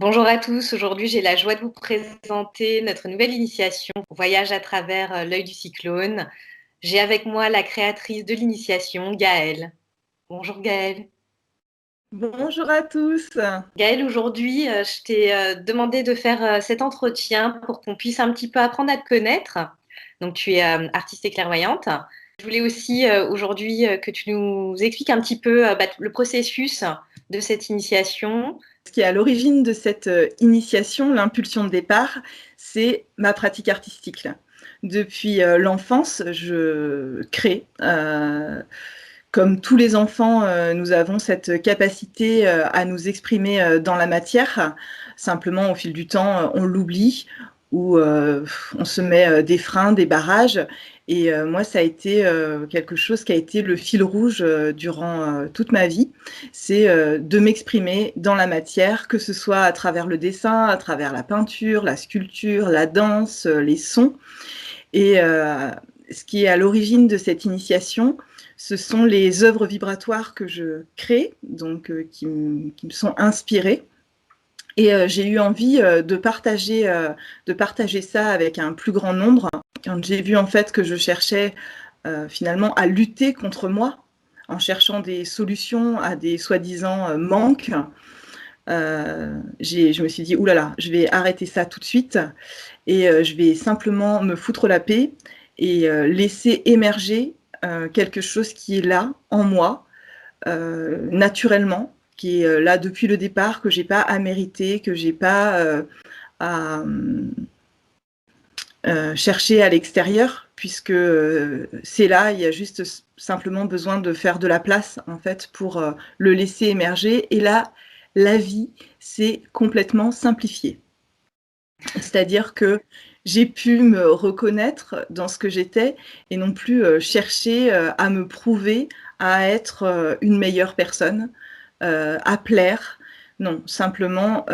Bonjour à tous, aujourd'hui j'ai la joie de vous présenter notre nouvelle initiation Voyage à travers l'œil du cyclone. J'ai avec moi la créatrice de l'initiation, Gaëlle. Bonjour Gaëlle. Bonjour à tous. Gaëlle, aujourd'hui je t'ai demandé de faire cet entretien pour qu'on puisse un petit peu apprendre à te connaître. Donc tu es artiste et clairvoyante. Je voulais aussi aujourd'hui que tu nous expliques un petit peu le processus de cette initiation. Ce qui est à l'origine de cette initiation, l'impulsion de départ, c'est ma pratique artistique. Là. Depuis l'enfance, je crée. Comme tous les enfants, nous avons cette capacité à nous exprimer dans la matière. Simplement, au fil du temps, on l'oublie ou on se met des freins, des barrages. Et moi, ça a été quelque chose qui a été le fil rouge durant toute ma vie. C'est de m'exprimer dans la matière, que ce soit à travers le dessin, à travers la peinture, la sculpture, la danse, les sons. Et ce qui est à l'origine de cette initiation, ce sont les œuvres vibratoires que je crée, donc qui me sont inspirées. Et j'ai eu envie de partager ça avec un plus grand nombre. Quand j'ai vu en fait que je cherchais finalement à lutter contre moi, en cherchant des solutions à des soi-disant manques, je me suis dit, oulala, je vais arrêter ça tout de suite et je vais simplement me foutre la paix et laisser émerger quelque chose qui est là, en moi, naturellement, qui est là depuis le départ, que j'ai pas à mériter, que j'ai pas à chercher à l'extérieur, puisque c'est là, il y a juste simplement besoin de faire de la place, en fait, pour le laisser émerger. Et là, la vie s'est complètement simplifiée. C'est-à-dire que j'ai pu me reconnaître dans ce que j'étais et non plus chercher à me prouver, à être une meilleure personne, à plaire. Non, simplement,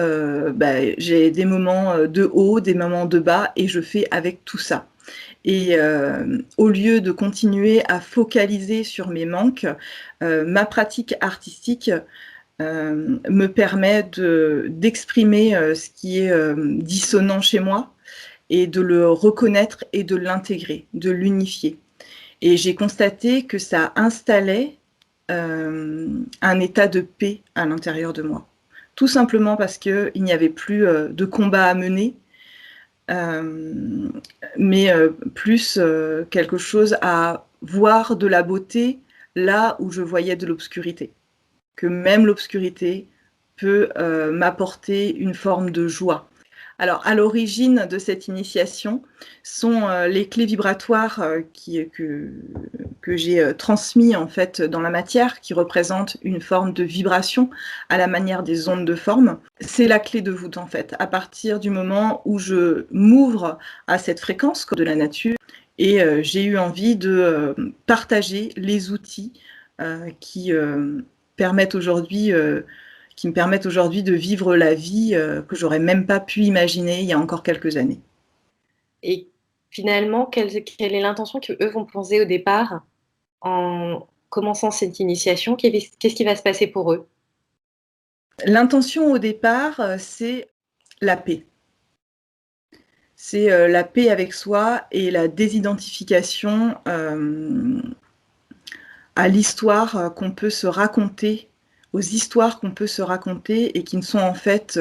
j'ai des moments de haut, des moments de bas et je fais avec tout ça. Et au lieu de continuer à focaliser sur mes manques, ma pratique artistique me permet d'exprimer ce qui est dissonant chez moi et de le reconnaître et de l'intégrer, de l'unifier. Et j'ai constaté que ça installait un état de paix à l'intérieur de moi. Tout simplement parce qu'il n'y avait plus de combat à mener, mais plus quelque chose à voir de la beauté là où je voyais de l'obscurité. Que même l'obscurité peut m'apporter une forme de joie. Alors, à l'origine de cette initiation sont les clés vibratoires que j'ai transmis en fait dans la matière, qui représentent une forme de vibration à la manière des ondes de forme. C'est la clé de voûte en fait. À partir du moment où je m'ouvre à cette fréquence de la nature, et j'ai eu envie de partager les outils qui permettent aujourd'hui qui me permettent aujourd'hui de vivre la vie que j'aurais même pas pu imaginer il y a encore quelques années. Et finalement, quelle est l'intention que eux vont poser au départ en commençant cette initiation? Qu'est-ce qui va se passer pour eux? L'intention au départ, c'est la paix. C'est la paix avec soi et la désidentification à l'histoire qu'on peut se raconter, aux histoires qu'on peut se raconter et qui ne sont en fait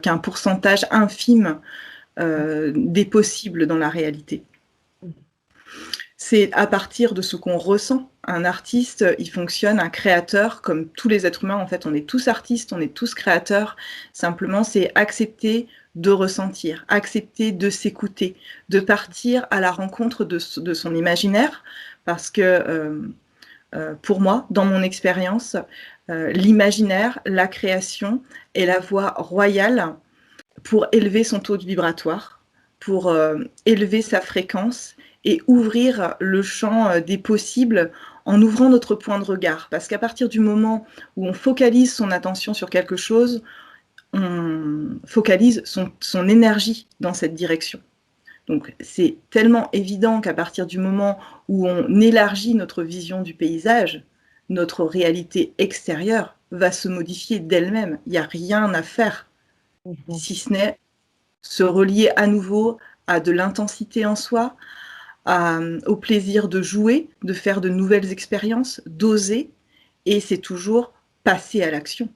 qu'un pourcentage infime des possibles dans la réalité. C'est à partir de ce qu'on ressent. Un artiste, il fonctionne, un créateur, comme tous les êtres humains, en fait, on est tous artistes, on est tous créateurs. Simplement, c'est accepter de ressentir, accepter de s'écouter, de partir à la rencontre de son imaginaire, parce que pour moi, dans mon expérience, l'imaginaire, la création est la voie royale pour élever son taux vibratoire, pour élever sa fréquence et ouvrir le champ des possibles en ouvrant notre point de regard. Parce qu'à partir du moment où on focalise son attention sur quelque chose, on focalise son énergie dans cette direction. Donc c'est tellement évident qu'à partir du moment où on élargit notre vision du paysage, notre réalité extérieure va se modifier d'elle-même. Il n'y a rien à faire. Mhm. si ce n'est se relier à nouveau à de l'intensité en soi, au plaisir de jouer, de faire de nouvelles expériences, d'oser, et c'est toujours passer à l'action.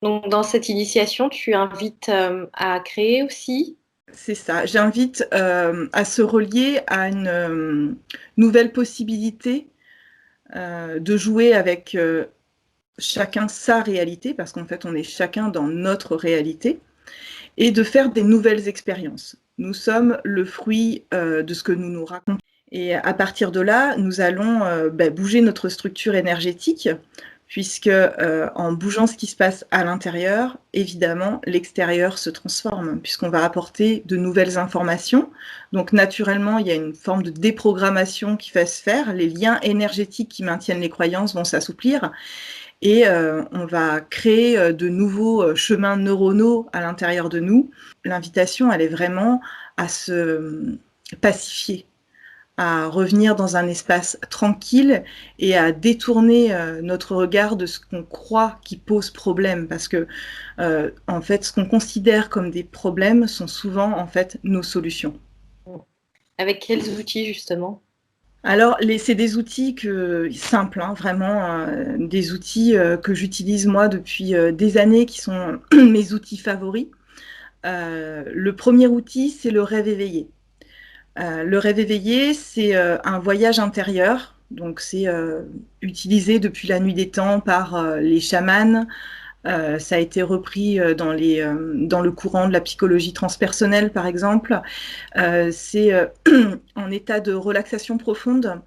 Donc, dans cette initiation, tu invites à créer aussi. C'est ça. J'invite à se relier à une nouvelle possibilité de jouer avec chacun sa réalité, parce qu'en fait, on est chacun dans notre réalité, et de faire des nouvelles expériences. Nous sommes le fruit de ce que nous nous racontons. Et à partir de là, nous allons bouger notre structure énergétique, puisque en bougeant ce qui se passe à l'intérieur, évidemment, l'extérieur se transforme, puisqu'on va apporter de nouvelles informations. Donc naturellement, il y a une forme de déprogrammation qui va se faire. Les liens énergétiques qui maintiennent les croyances vont s'assouplir. Et on va créer de nouveaux chemins neuronaux à l'intérieur de nous. L'invitation, elle est vraiment à se pacifier, à revenir dans un espace tranquille et à détourner notre regard de ce qu'on croit qui pose problème, parce que en fait, ce qu'on considère comme des problèmes sont souvent en fait nos solutions. Avec quels outils, justement? Alors, c'est des outils simples, hein, vraiment, des outils que j'utilise moi depuis des années, qui sont mes outils favoris. Le premier outil, c'est le rêve éveillé. Le rêve éveillé, c'est un voyage intérieur. Donc, c'est utilisé depuis la nuit des temps par les chamans. Ça a été repris dans le courant de la psychologie transpersonnelle, par exemple. C'est en état de relaxation profonde.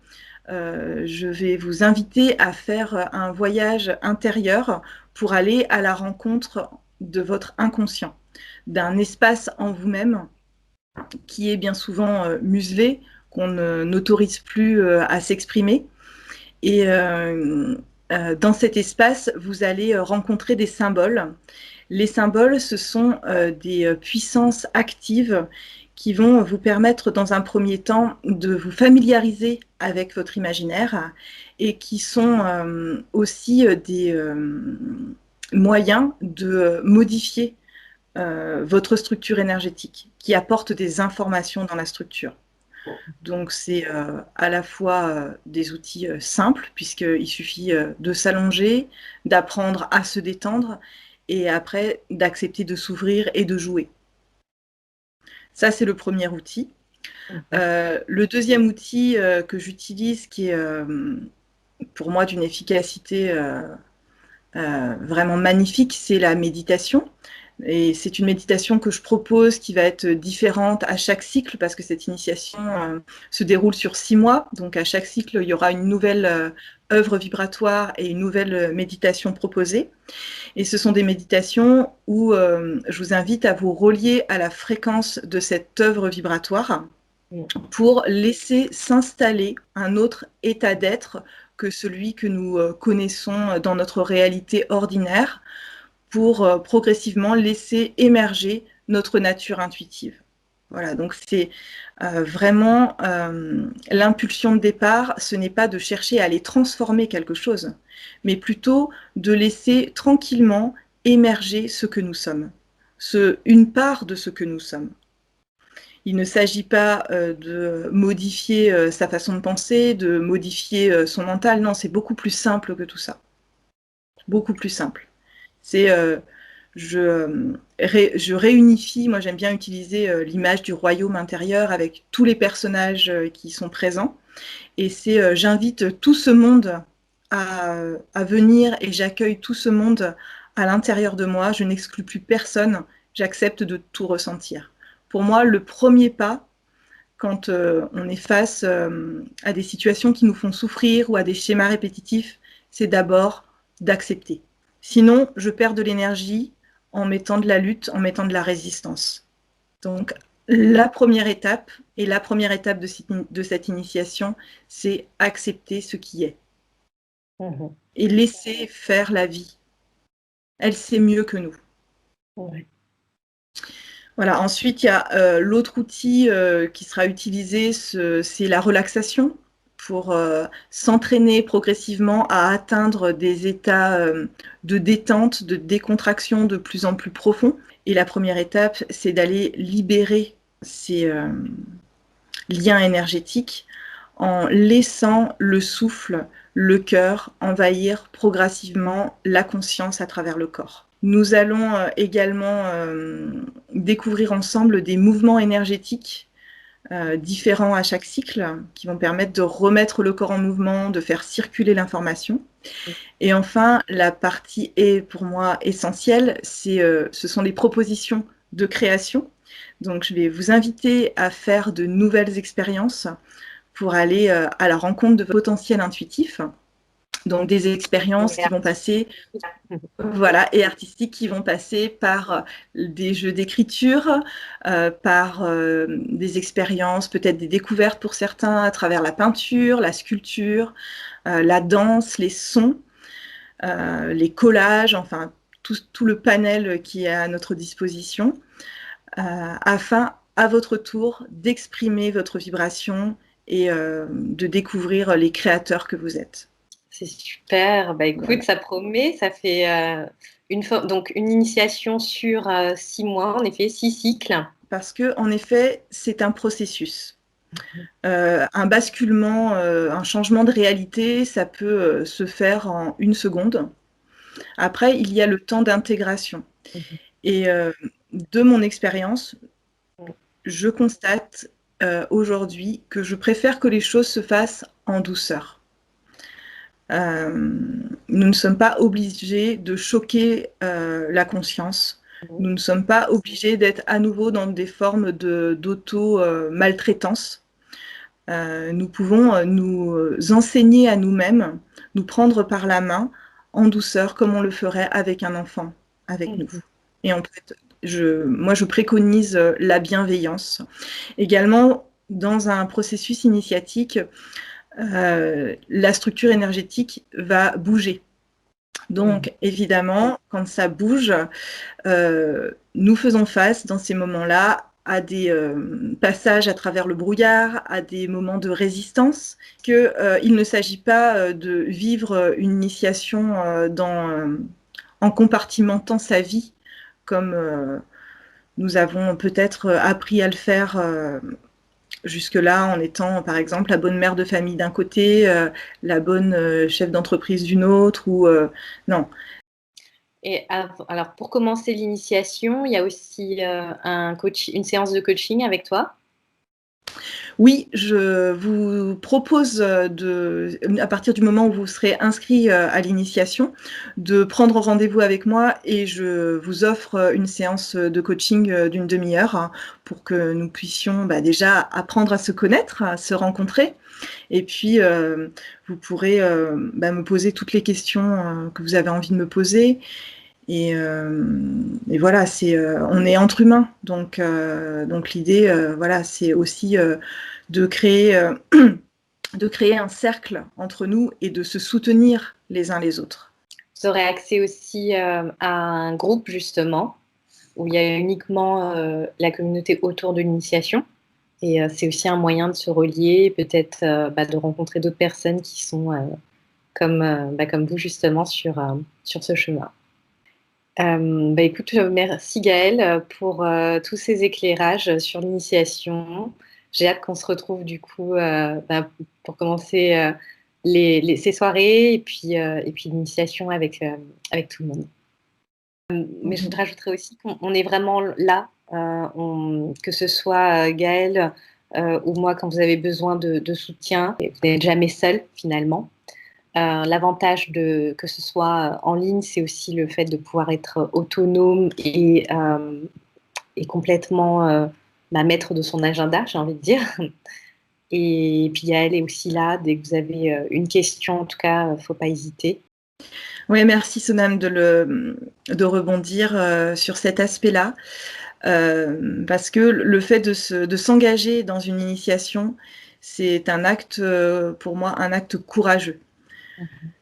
Je vais vous inviter à faire un voyage intérieur pour aller à la rencontre de votre inconscient, d'un espace en vous-même qui est bien souvent muselé, qu'on n'autorise plus à s'exprimer. Et dans cet espace, vous allez rencontrer des symboles. Les symboles, ce sont des puissances actives qui vont vous permettre, dans un premier temps, de vous familiariser avec votre imaginaire, et qui sont aussi des moyens de modifier votre structure énergétique, qui apporte des informations dans la structure. Donc c'est à la fois des outils simples, puisqu'il suffit de s'allonger, d'apprendre à se détendre, et après d'accepter de s'ouvrir et de jouer. Ça, c'est le premier outil. Le deuxième outil que j'utilise, qui est pour moi d'une efficacité vraiment magnifique, c'est la méditation. Et c'est une méditation que je propose qui va être différente à chaque cycle, parce que cette initiation se déroule sur 6 mois. Donc à chaque cycle, il y aura une nouvelle œuvre vibratoire et une nouvelle méditation proposée. Et ce sont des méditations où je vous invite à vous relier à la fréquence de cette œuvre vibratoire pour laisser s'installer un autre état d'être que celui que nous connaissons dans notre réalité ordinaire, pour progressivement laisser émerger notre nature intuitive. Voilà, donc c'est vraiment l'impulsion de départ, ce n'est pas de chercher à aller transformer quelque chose, mais plutôt de laisser tranquillement émerger ce que nous sommes, une part de ce que nous sommes. Il ne s'agit pas de modifier sa façon de penser, de modifier son mental, non, c'est beaucoup plus simple que tout ça. Beaucoup plus simple. C'est je réunifie, moi j'aime bien utiliser l'image du royaume intérieur avec tous les personnages qui sont présents. Et c'est j'invite tout ce monde à venir, et j'accueille tout ce monde à l'intérieur de moi. Je n'exclus plus personne, j'accepte de tout ressentir. Pour moi, le premier pas, quand on est face à des situations qui nous font souffrir ou à des schémas répétitifs, c'est d'abord d'accepter. Sinon, je perds de l'énergie en mettant de la lutte, en mettant de la résistance. Donc, la première étape, et la première étape de cette initiation, c'est accepter ce qui est. Et laisser faire la vie. Elle sait mieux que nous. Ouais. Voilà. Ensuite, il y a l'autre outil qui sera utilisé, c'est la relaxation, pour s'entraîner progressivement à atteindre des états de détente, de décontraction de plus en plus profonds. Et la première étape, c'est d'aller libérer ces liens énergétiques en laissant le souffle, le cœur envahir progressivement la conscience à travers le corps. Nous allons également découvrir ensemble des mouvements énergétiques différents à chaque cycle qui vont permettre de remettre le corps en mouvement, de faire circuler l'information. Et enfin, la partie est pour moi essentielle, ce sont les propositions de création. Donc je vais vous inviter à faire de nouvelles expériences pour aller à la rencontre de votre potentiel intuitif. Donc des expériences qui vont passer, voilà, et artistiques qui vont passer par des jeux d'écriture, par des expériences, peut-être des découvertes pour certains à travers la peinture, la sculpture, la danse, les sons, les collages, enfin tout le panel qui est à notre disposition, afin à votre tour d'exprimer votre vibration et de découvrir les créateurs que vous êtes. C'est super. Bah, écoute, voilà. Ça promet. Ça fait donc une initiation sur 6 mois, en effet, 6 cycles. Parce que, en effet, c'est un processus. Un basculement, un changement de réalité, ça peut se faire en 1 seconde. Après, il y a le temps d'intégration. Et de mon expérience, je constate aujourd'hui que je préfère que les choses se fassent en douceur. Nous ne sommes pas obligés de choquer la conscience. Nous ne sommes pas obligés d'être à nouveau dans des formes d'auto-maltraitance. Nous pouvons nous enseigner à nous-mêmes, nous prendre par la main en douceur comme on le ferait avec un enfant, avec nous. Et en fait, moi, je préconise la bienveillance. Également, dans un processus initiatique, la structure énergétique va bouger. Donc, évidemment, quand ça bouge, nous faisons face dans ces moments-là à des passages à travers le brouillard, à des moments de résistance, qu'il ne s'agit pas de vivre une initiation en compartimentant sa vie, comme nous avons peut-être appris à le faire jusque-là, en étant, par exemple, la bonne mère de famille d'un côté, la bonne chef d'entreprise d'une autre, ou non. Et alors, pour commencer l'initiation, il y a aussi une séance de coaching avec toi? Oui, je vous propose à partir du moment où vous serez inscrit à l'initiation, de prendre rendez-vous avec moi et je vous offre une séance de coaching d'une demi-heure hein, pour que nous puissions déjà apprendre à se connaître, à se rencontrer. Et puis, vous pourrez me poser toutes les questions que vous avez envie de me poser. Et voilà, on est entre humains, donc l'idée, voilà, c'est aussi de créer un cercle entre nous et de se soutenir les uns les autres. Vous aurez accès aussi à un groupe justement où il y a uniquement la communauté autour de l'initiation. Et c'est aussi un moyen de se relier, peut-être de rencontrer d'autres personnes qui sont comme vous justement sur ce chemin. Écoute, merci Gaëlle pour tous ces éclairages sur l'initiation. J'ai hâte qu'on se retrouve du coup pour commencer ces soirées et puis l'initiation avec tout le monde. Mais je te rajouterais aussi qu'on est vraiment là, que ce soit Gaëlle ou moi quand vous avez besoin de soutien. Vous n'êtes jamais seul finalement. L'avantage que ce soit en ligne, c'est aussi le fait de pouvoir être autonome et complètement maître de son agenda, j'ai envie de dire. Et puis elle est aussi là, dès que vous avez une question, en tout cas, il ne faut pas hésiter. Oui, merci Sonam de rebondir sur cet aspect-là, parce que le fait de s'engager dans une initiation, c'est un acte, pour moi, un acte courageux.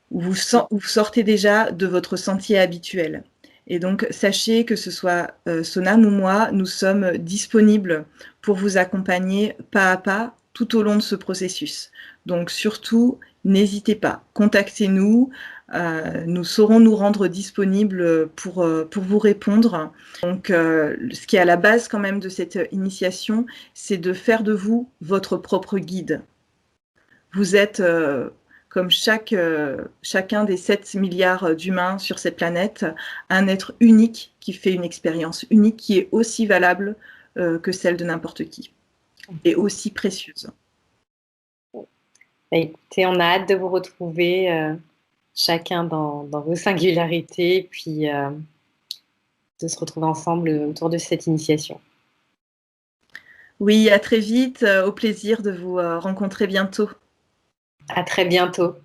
Vous sortez déjà de votre sentier habituel. Et donc, sachez que ce soit Sonam ou moi, nous sommes disponibles pour vous accompagner pas à pas tout au long de ce processus. Donc surtout, n'hésitez pas, contactez-nous, nous saurons nous rendre disponibles pour vous répondre. Donc ce qui est à la base quand même de cette initiation, c'est de faire de vous votre propre guide. Vous êtes, comme chacun des 7 milliards d'humains sur cette planète, un être unique qui fait une expérience unique qui est aussi valable que celle de n'importe qui et aussi précieuse. Écoutez, on a hâte de vous retrouver chacun dans vos singularités, puis de se retrouver ensemble autour de cette initiation. Oui, à très vite, au plaisir de vous rencontrer bientôt. À très bientôt.